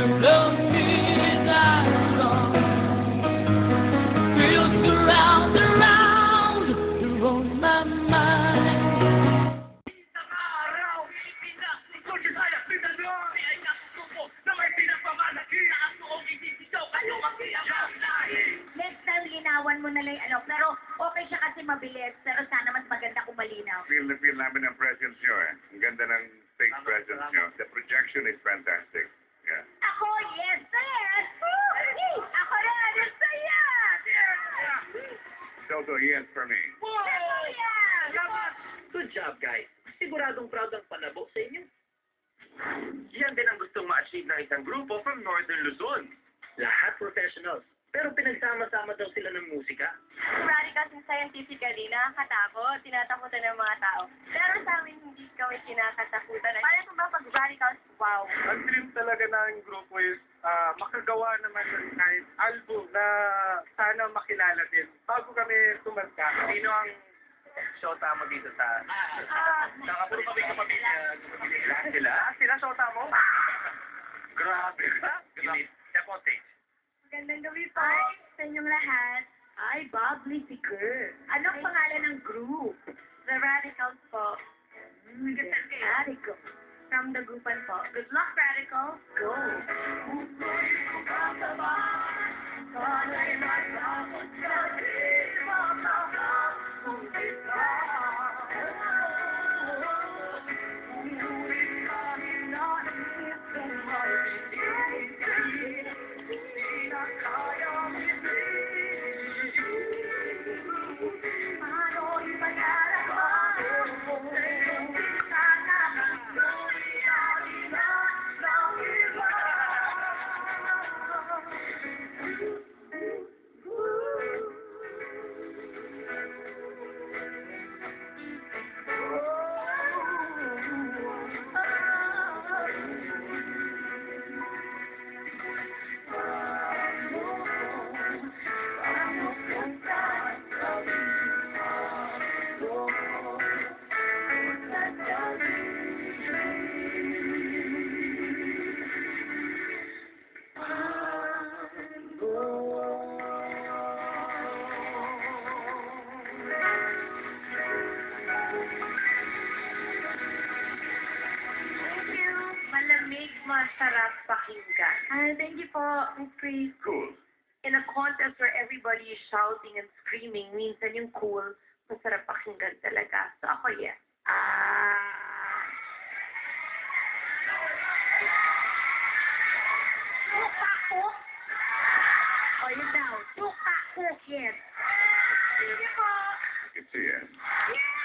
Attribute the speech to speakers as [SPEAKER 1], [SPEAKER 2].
[SPEAKER 1] love me that long. We'll surround around, you're on my mind.
[SPEAKER 2] Next time, linawan mo na lang yung ano. Pero okay siya kasi mabilis. Pero sana mas maganda kung malinaw.
[SPEAKER 3] Feel na feel namin ang presence nyo eh. Ang ganda ng stage presence nyo. The projection is fantastic. Yeah.
[SPEAKER 2] Ako, yes, sir! Woo! Ako rin, yes, saya!
[SPEAKER 3] So yes for me.
[SPEAKER 4] Good job, guys. Siguradong proud ang panabo sa inyo. Yan din ang gustong ma-achieve ng isang grupo from Northern Luzon. Lahat professionals. Pero pinagsama-sama daw sila ng musika.
[SPEAKER 2] Radicals and scientifically, nakakatakot, tinatakutan ng mga tao. Pero sa amin, hindi kami kinakatakutan. Paano ba pag radicals, wow?
[SPEAKER 5] Ang dream talaga ng grupo is makagawa naman ng kahit album na sana makilala din. Bago kami tumanda.
[SPEAKER 4] Sino ang showtama dito sa... Nakapuro kami sa pamilya. Sila?
[SPEAKER 5] Sila shota mo?
[SPEAKER 4] Grabe ka. Step on stage.
[SPEAKER 2] Magandang gabi po sa inyong lahat. Ay, bubbly figure. Anong pangalan ng group? The Radicals po. Radicals. From the grupan po. Good luck, Radicals. Go. Masarap pakinggan. Thank you po, Miss Chris.
[SPEAKER 3] Cool.
[SPEAKER 2] In a contest where everybody is shouting and screaming, minsan yung cool, masarap pakinggan talaga. So ako, yes. Tuka ko? O, yun daw. Tuka ko, yes. Thank you po.
[SPEAKER 3] It's yes.
[SPEAKER 2] Yes!